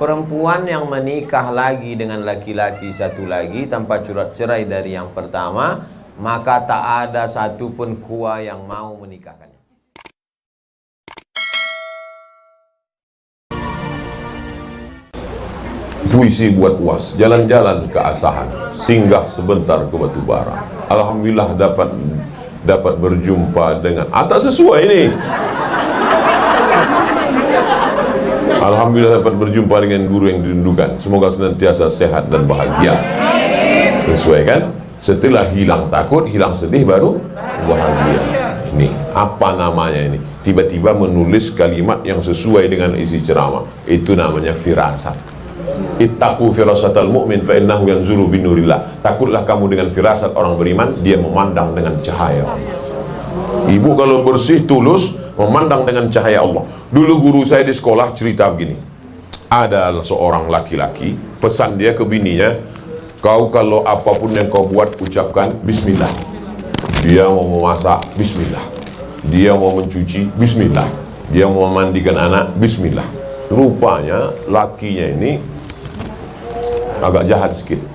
Perempuan yang menikah lagi dengan laki-laki satu lagi tanpa surat cerai dari yang pertama, maka tak ada satupun kuah yang mau menikahkannya. Puisi buat UAS, jalan-jalan ke Asahan, singgah sebentar ke Batubara. Alhamdulillah dapat berjumpa dengan tak sesuai ini. Alhamdulillah dapat berjumpa dengan guru yang dirindukan. Semoga senantiasa sehat dan bahagia. Sesuai kan? Setelah hilang takut, hilang sedih, baru bahagia. Ini apa namanya ini? Tiba-tiba menulis kalimat yang sesuai dengan isi ceramah. Itu namanya firasat. Ittaqu firasatal mu'min fa innahu yanzuru binurillah. Takutlah kamu dengan firasat orang beriman, dia memandang dengan cahaya. Ibu kalau bersih, tulus, memandang dengan cahaya Allah. Dulu guru saya di sekolah cerita begini. Ada seorang laki-laki, pesan dia ke bininya, kau kalau apapun yang kau buat, ucapkan bismillah. Dia mau memasak, bismillah. Dia mau mencuci, bismillah. Dia mau memandikan anak, bismillah. Rupanya lakinya ini agak jahat sedikit.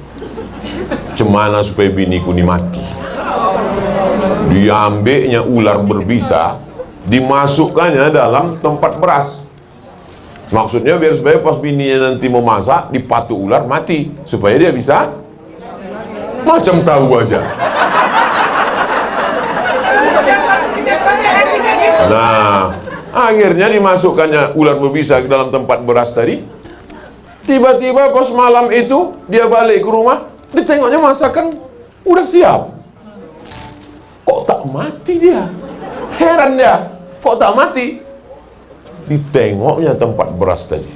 Cemana supaya biniku ini mati. Dia ambilnya ular berbisa, dimasukkannya dalam tempat beras. Maksudnya biar supaya pas bininya nanti mau masak, dipatuk ular, mati. Supaya dia bisa macam tahu aja. Nah, akhirnya dimasukkannya ular berbisa ke dalam tempat beras tadi. Tiba-tiba pas malam itu dia balik ke rumah, ditengoknya masakan udah siap. Kok tak mati dia? Heran dia, kok tak mati? Ditengoknya tempat beras tadi,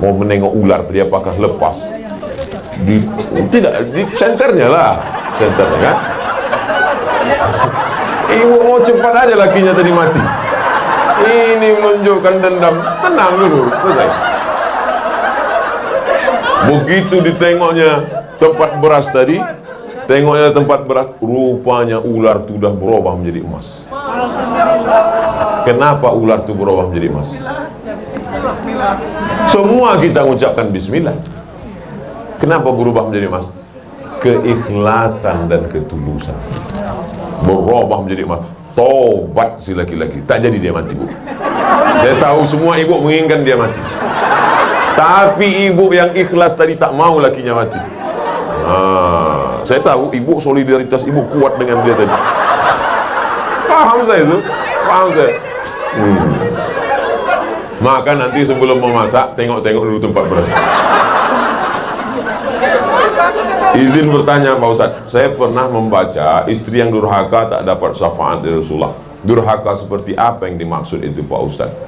mau menengok ular tadi apakah lepas. Tidak, di senternya lah, senternya kan. Ibu mau cepat aja lakinya tadi mati. Ini menunjukkan dendam. Tenang dulu, selesai. Begitu ditengoknya tempat beras tadi, tengoknya tempat beras, rupanya ular itu sudah berubah menjadi emas. Kenapa ular itu berubah menjadi emas? Semua kita mengucapkan bismillah. Kenapa berubah menjadi emas? Keikhlasan dan ketulusan. Berubah menjadi emas. Tobat si laki-laki, tak jadi dia mati, Bu. Saya tahu semua ibu menginginkan dia mati, tapi ibu yang ikhlas tadi tak mau lakinya mati. Saya tahu ibu, solidaritas ibu kuat dengan dia tadi. Paham saya itu, paham saya. Maka nanti sebelum memasak, tengok-tengok dulu tempat beras. Izin bertanya Pak Ustadz, saya pernah membaca istri yang durhaka tak dapat syafaat dari Rasulullah. Durhaka seperti apa yang dimaksud itu Pak Ustadz?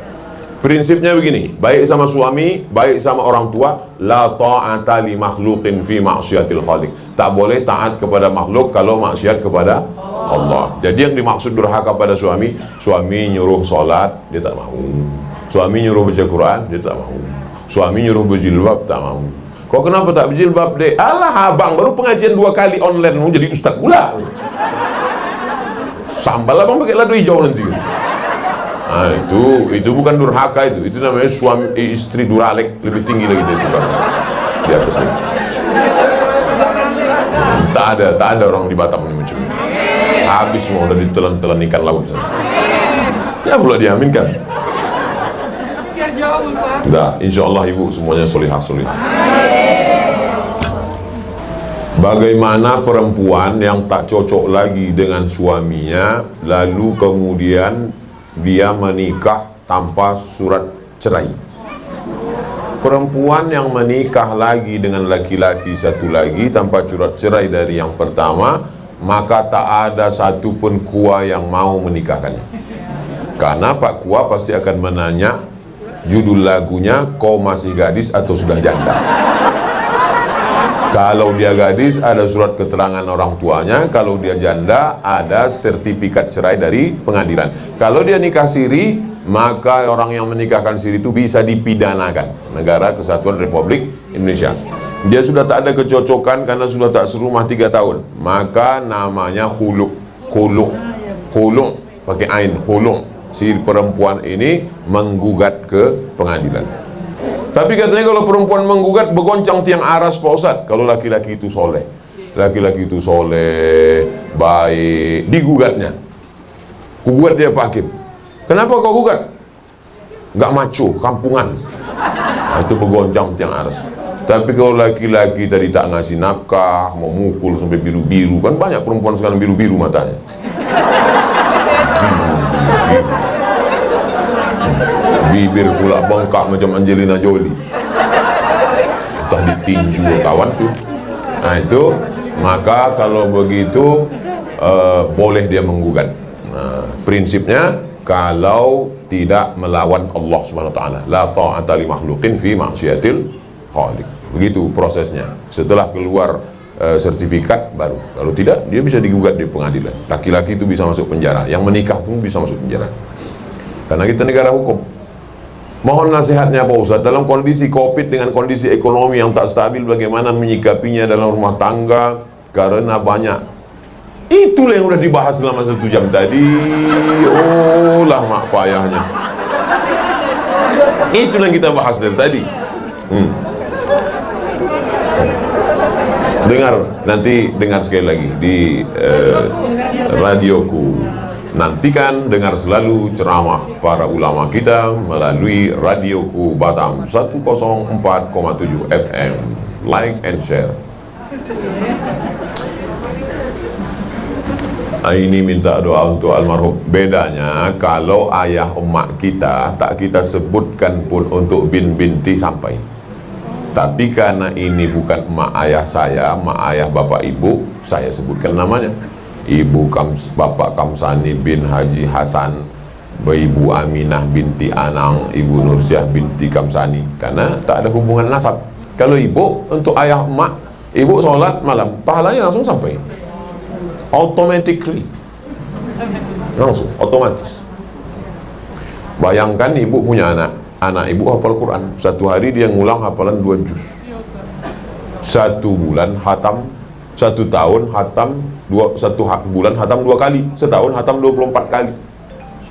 Prinsipnya begini, baik sama suami, baik sama orang tua, la ta'ata li makhluqin fi ma'syiatil khaliq. Tak boleh taat kepada makhluk kalau maksiat kepada Allah. Jadi yang dimaksud durhaka pada suami, suami nyuruh sholat, dia tak mau. Suami nyuruh baca Quran, dia tak mau. Suami nyuruh berjilbab, tak mau. Kok kenapa tak berjilbab, dek? Alah abang, baru pengajian 2 kali online, mau jadi ustaz pula. Sambal abang pakai lado hijau nanti. Nah, itu bukan durhaka itu namanya suami istri duralek, lebih tinggi lagi dari itu. Di atas ini. Tak ada orang di Batam ini macam itu. Habis semua udah ditelan-telan ikan laut sana. Ya pula diaminkan. Dah, insya Allah ibu semuanya solihah. Bagaimana perempuan yang tak cocok lagi dengan suaminya, lalu kemudian dia menikah tanpa surat cerai? Perempuan yang menikah lagi dengan laki-laki satu lagi tanpa surat cerai dari yang pertama, maka tak ada satupun kuah yang mau menikahkannya. Karena Pak Kuah pasti akan menanya judul lagunya, kau masih gadis atau sudah janda? Kalau dia gadis, ada surat keterangan orang tuanya. Kalau dia janda, ada sertifikat cerai dari pengadilan. Kalau dia nikah siri, maka orang yang menikahkan siri itu bisa dipidanakan. Negara Kesatuan Republik Indonesia. Dia sudah tak ada kecocokan karena sudah tak serumah 3 tahun. Maka namanya khulu. Pakai ain, khulu. Si perempuan ini menggugat ke pengadilan. Tapi katanya kalau perempuan menggugat bergoncang tiang aras Pak Ustadz. Kalau laki-laki itu soleh, laki-laki itu soleh, baik, digugatnya. Kugugat dia Pak Hakim. Kenapa kau gugat? Gak maco, kampungan. Nah, itu bergoncang tiang aras. Tapi kalau laki-laki tadi tak ngasih nafkah, mau mukul sampai biru-biru, kan banyak perempuan sekarang biru-biru matanya. Bibir pula bengkak macam Angelina Jolie, entah ditinju kawan tuh. Nah itu, maka kalau begitu boleh dia menggugat. Nah, prinsipnya kalau tidak melawan Allah Subhanahu wa taala, la ta'ata li makhluqin fi ma'siyatil khaliq. Begitu prosesnya. Setelah keluar sertifikat baru. Kalau tidak, dia bisa digugat di pengadilan. Laki-laki itu bisa masuk penjara, yang menikah pun bisa masuk penjara. Karena kita negara hukum. Mohon nasihatnya Pak Ustadz, dalam kondisi Covid dengan kondisi ekonomi yang tak stabil, bagaimana menyikapinya dalam rumah tangga? Karena banyak. Itulah yang udah dibahas selama 1 jam tadi. Oh lah mak payahnya. Itulah yang kita bahas dari tadi. Dengar sekali lagi di radioku. Nantikan dengar selalu ceramah para ulama kita melalui radioku Batam 104,7 FM. Like and share. Ini minta doa untuk almarhum. Bedanya kalau ayah emak kita tak kita sebutkan pun untuk binti sampai. Tapi karena ini bukan emak ayah saya, emak ayah bapak ibu, saya sebutkan namanya. Bapak Kamsani bin Haji Hasan, Ibu Aminah binti Anang, Ibu Nursyah binti Kamsani, karena tak ada hubungan nasab. Kalau ibu, untuk ayah emak, ibu sholat malam, pahalanya langsung sampai, automatically, langsung, otomatis. Bayangkan ibu punya anak ibu hafal Quran, satu hari dia ngulang hafalan 2 juz, 1 bulan hatam, 1 tahun hatam, 1 bulan hatam 2 kali, setahun hatam 24 kali.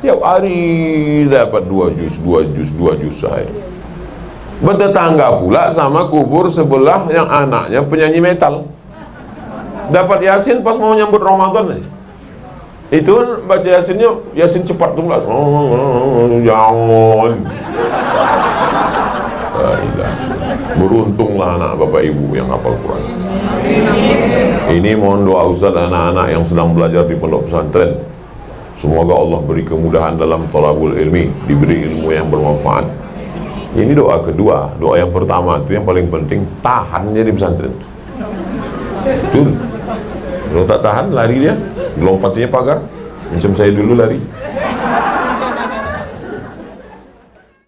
Tiap hari dapat 2 juz sehari. Bertetangga pula sama kubur sebelah yang anaknya penyanyi metal. Dapat Yasin pas mau nyambut Ramadan nih. Itu baca Yasinnya, Yasin cepat tuh lah. Jangan. Beruntunglah anak bapak ibu yang hafal Quran. Ini mohon doa Ustaz anak-anak yang sedang belajar di pondok pesantren. Semoga Allah beri kemudahan dalam thalabul ilmi, diberi ilmu yang bermanfaat. Ini doa kedua. Doa yang pertama itu yang paling penting, tahan jadi pesantren. Betul. Kalau tak tahan lari dia, lompatnya pagar. Macam saya dulu lari.